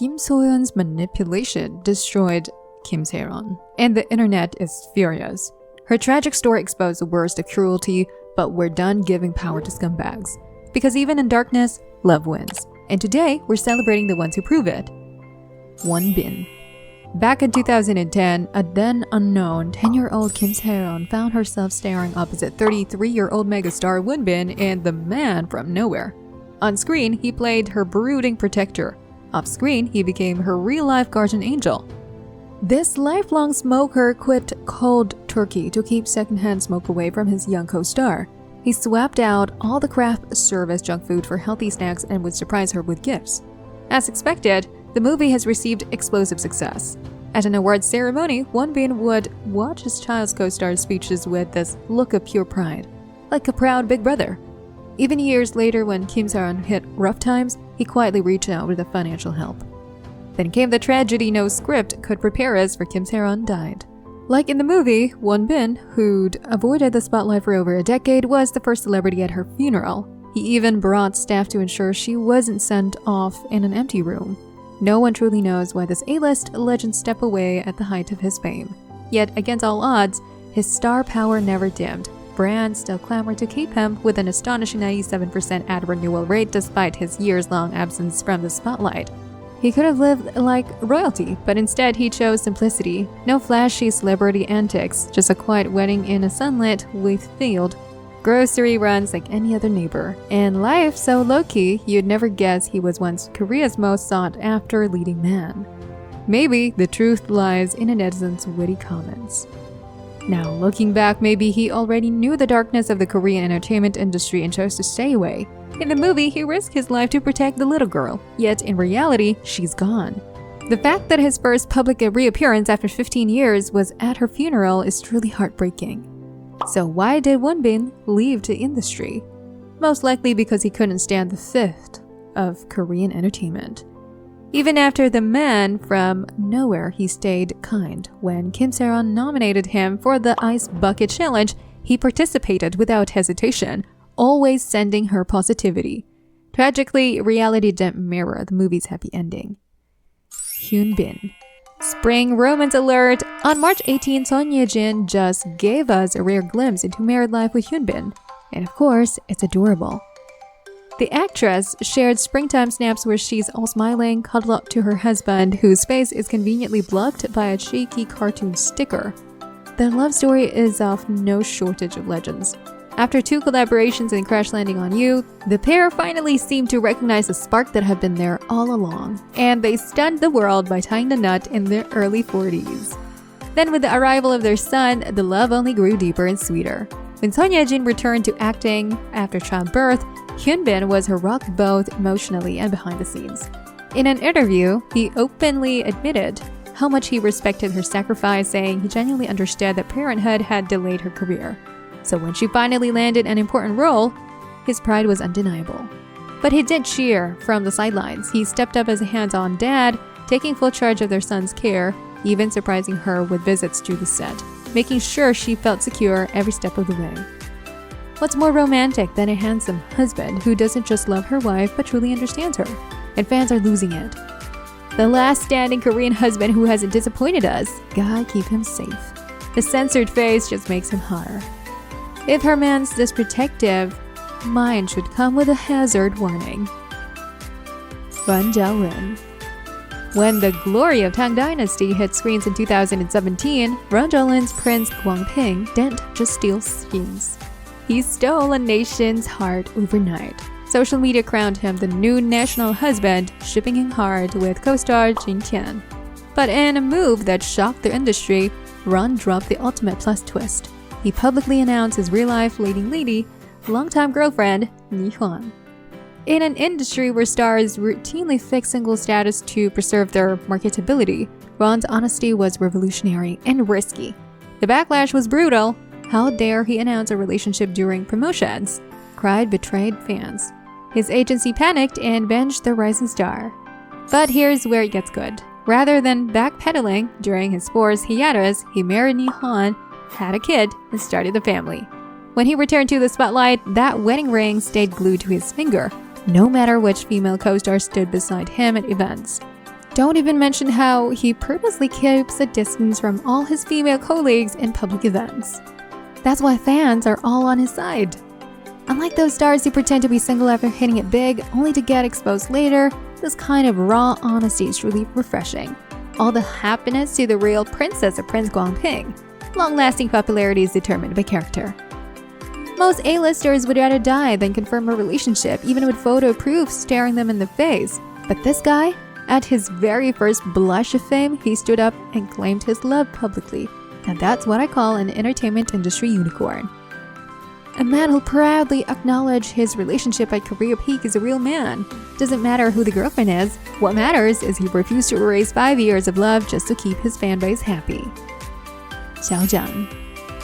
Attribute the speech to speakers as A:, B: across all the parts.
A: Kim Soo Hyun's manipulation destroyed Kim Sae Ron, and the internet is furious. Her tragic story exposed the worst of cruelty, but we're done giving power to scumbags. Because even in darkness, love wins. And today, we're celebrating the ones who prove it. Wonbin. Back in 2010, a then unknown 10-year-old Kim Sae Ron found herself staring opposite 33-year-old megastar Wonbin in The Man from Nowhere. On screen, he played her brooding protector. Off-screen, he became her real-life guardian angel. This lifelong smoker quit cold turkey to keep secondhand smoke away from his young co-star. He swapped out all the craft service junk food for healthy snacks and would surprise her with gifts. As expected, the movie has received explosive success. At an awards ceremony, Wonbin would watch his child's co-star's speeches with this look of pure pride, like a proud big brother. Even years later, when Kim Sae Ron hit rough times, he quietly reached out with financial help. Then came the tragedy no script could prepare us for. Kim Sae Ron died. Like in the movie, Wonbin, who'd avoided the spotlight for over a decade, was the first celebrity at her funeral. He even brought staff to ensure she wasn't sent off in an empty room. No one truly knows why this A-list legend stepped away at the height of his fame. Yet, against all odds, his star power never dimmed. Brands still clamor to keep him, with an astonishing 97% ad renewal rate despite his years-long absence from the spotlight. He could have lived like royalty, but instead he chose simplicity. No flashy celebrity antics, just a quiet wedding in a sunlit, wheat field. Grocery runs like any other neighbor. And life so low-key, you'd never guess he was once Korea's most sought-after leading man. Maybe the truth lies in a netizen's witty comments. Now, looking back, maybe he already knew the darkness of the Korean entertainment industry and chose to stay away. In the movie, he risked his life to protect the little girl, yet in reality, she's gone. The fact that his first public reappearance after 15 years was at her funeral is truly heartbreaking. So why did Wonbin leave the industry? Most likely because he couldn't stand the fifth of Korean entertainment. Even after The Man from Nowhere, he stayed kind. When Kim Sae Ron nominated him for the Ice Bucket Challenge, he participated without hesitation, always sending her positivity. Tragically, reality didn't mirror the movie's happy ending. Hyunbin. Spring romance alert! On March 18, Son Ye-jin just gave us a rare glimpse into married life with Hyunbin. And of course, it's adorable. The actress shared springtime snaps where she's all smiling, cuddled up to her husband, whose face is conveniently blocked by a cheeky cartoon sticker. Their love story is of no shortage of legends. After 2 collaborations and Crash Landing on You, the pair finally seemed to recognize the spark that had been there all along, and they stunned the world by tying the knot in their early 40s. Then with the arrival of their son, the love only grew deeper and sweeter. When Son Ye-jin returned to acting after childbirth, Hyunbin was her rock both emotionally and behind the scenes. In an interview, he openly admitted how much he respected her sacrifice, saying he genuinely understood that parenthood had delayed her career. So when she finally landed an important role, his pride was undeniable. But he did cheer from the sidelines. He stepped up as a hands-on dad, taking full charge of their son's care, even surprising her with visits to the set, making sure she felt secure every step of the way. What's more romantic than a handsome husband who doesn't just love her wife but truly understands her? And fans are losing it. The last standing Korean husband who hasn't disappointed us. God keep him safe. The censored face just makes him hotter. If her man's this protective, mine should come with a hazard warning. Ron Ja-won. When the glory of Tang Dynasty hit screens in 2017, Ron Ja-won's Prince Gwangping didn't just steal scenes. He stole a nation's heart overnight. Social media crowned him the new national husband, shipping him hard with co-star Jin Tian. But in a move that shocked the industry, Ron dropped the ultimate plus twist. He publicly announced his real-life leading lady, longtime girlfriend, Ni Hwan. In an industry where stars routinely fix single status to preserve their marketability, Ron's honesty was revolutionary and risky. The backlash was brutal. How dare he announce a relationship during promotions? Cried betrayed fans. His agency panicked and benched the rising star. But here's where it gets good. Rather than backpedaling during his sports hiatus, he married Ni Hwan, had a kid, and started a family. When he returned to the spotlight, that wedding ring stayed glued to his finger, no matter which female co-star stood beside him at events. Don't even mention how he purposely keeps a distance from all his female colleagues in public events. That's why fans are all on his side. Unlike those stars who pretend to be single after hitting it big, only to get exposed later, this kind of raw honesty is truly refreshing. All the happiness to the real princess of Prince Guangping. Long-lasting popularity is determined by character. Most A-listers would rather die than confirm a relationship, even with photo proof staring them in the face. But this guy? At his very first blush of fame, he stood up and claimed his love publicly. And that's what I call an entertainment industry unicorn. A man who'll proudly acknowledge his relationship at career peak is a real man. Doesn't matter who the girlfriend is. What matters is he refused to erase 5 years of love just to keep his fanbase happy. Xiaozhan.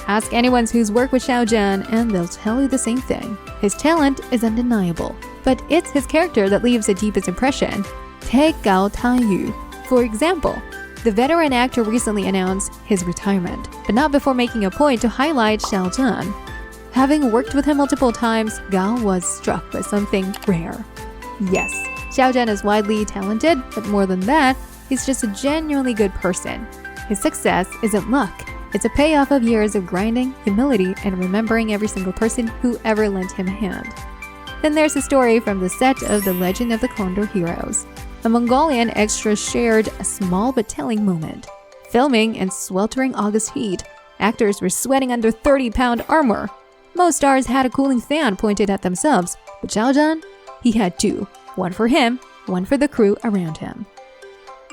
A: Ask anyone who's worked with Xiaozhan and they'll tell you the same thing. His talent is undeniable, but it's his character that leaves the deepest impression. Take Gao Tangyu, for example. The veteran actor recently announced his retirement, but not before making a point to highlight Xiaozhan. Having worked with him multiple times, Gao was struck by something rare. Yes, Xiaozhan is widely talented, but more than that, he's just a genuinely good person. His success isn't luck. It's a payoff of years of grinding, humility, and remembering every single person who ever lent him a hand. Then there's a story from the set of The Legend of the Condor Heroes. A Mongolian extra shared a small but telling moment. Filming in sweltering August heat, actors were sweating under 30-pound armor. Most stars had a cooling fan pointed at themselves, but Xiaozhan, he had two. One for him, one for the crew around him.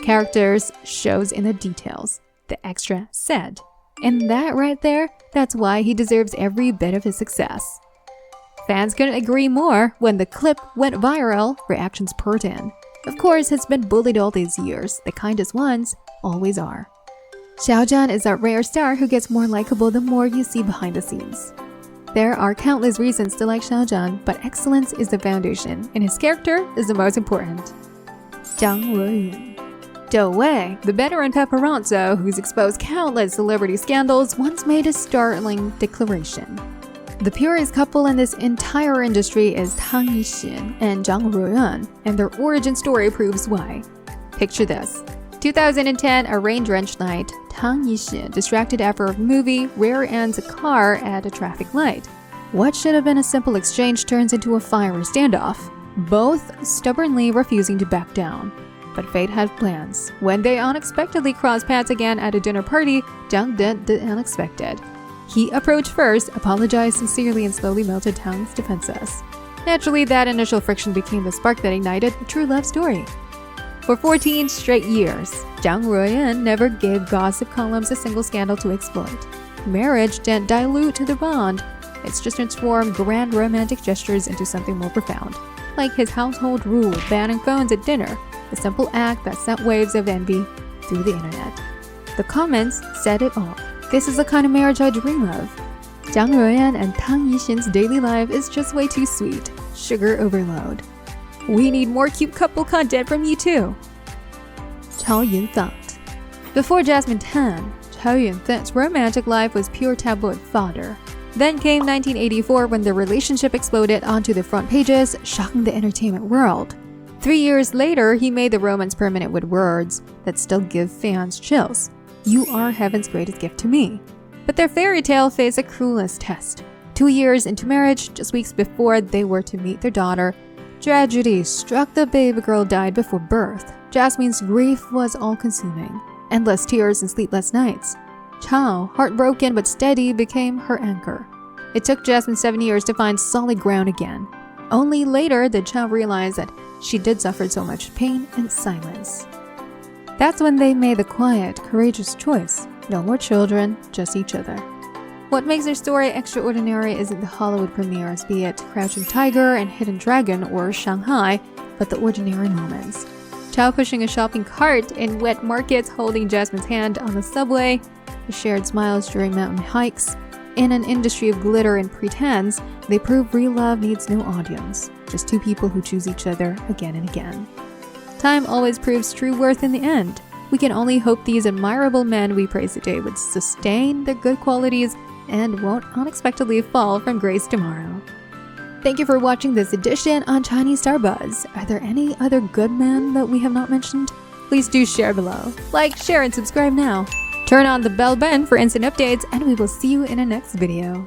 A: Characters shows in the details, the extra said. And that right there, that's why he deserves every bit of his success. Fans couldn't agree more. When the clip went viral, reactions poured in. Of course, he's been bullied all these years. The kindest ones always are. Xiaozhan is that rare star who gets more likable the more you see behind the scenes. There are countless reasons to like Xiaozhan, but excellence is the foundation, and his character is the most important. Zhang Reyun. Dou Wei, the veteran paparazzo who's exposed countless celebrity scandals, once made a startling declaration. The purest couple in this entire industry is Tang Yixin and Zhang Reyun, and their origin story proves why. Picture this. 2010, a rain-drenched night, Tang Yixin, distracted after a movie, rear-ends a car at a traffic light. What should have been a simple exchange turns into a fiery standoff, both stubbornly refusing to back down. But fate had plans. When they unexpectedly crossed paths again at a dinner party, Zhang did the unexpected. He approached first, apologized sincerely, and slowly melted Tang's defenses. Naturally, that initial friction became the spark that ignited a true love story. For 14 straight years, Zhang Reyun never gave gossip columns a single scandal to exploit. Marriage didn't dilute the bond, it's just transformed grand romantic gestures into something more profound. Like his household rule banning phones at dinner, a simple act that sent waves of envy through the internet. The comments said it all. This is the kind of marriage I dream of. Zhang Reyun and Tang Yixin's daily life is just way too sweet. Sugar overload. We need more cute couple content from you too. Chao Yun thought. Before Jasmine Tan, Chao Yun thought romantic life was pure tabloid fodder. Then came 1984 when their relationship exploded onto the front pages, shocking the entertainment world. 3 years later, he made the romance permanent with words that still give fans chills. You are heaven's greatest gift to me. But their fairy tale faced the cruelest test. 2 years into marriage, just weeks before they were to meet their daughter, tragedy struck. The baby girl died before birth. Jasmine's grief was all-consuming. Endless tears and sleepless nights. Chao, heartbroken but steady, became her anchor. It took Jasmine 7 years to find solid ground again. Only later did Chao realize that she did suffer so much pain in silence. That's when they made the quiet, courageous choice. No more children, just each other. What makes their story extraordinary isn't the Hollywood premieres, be it Crouching Tiger and Hidden Dragon or Shanghai, but the ordinary moments. Chao pushing a shopping cart in wet markets, holding Jasmine's hand on the subway, the shared smiles during mountain hikes. In an industry of glitter and pretense, they prove real love needs no audience, just two people who choose each other again and again. Time always proves true worth in the end. We can only hope these admirable men we praise today would sustain their good qualities and won't unexpectedly fall from grace tomorrow. Thank you for watching this edition on Chinese Star Buzz. Are there any other good men that we have not mentioned? Please do share below. Like, share, and subscribe now. Turn on the bell button for instant updates, and we will see you in the next video.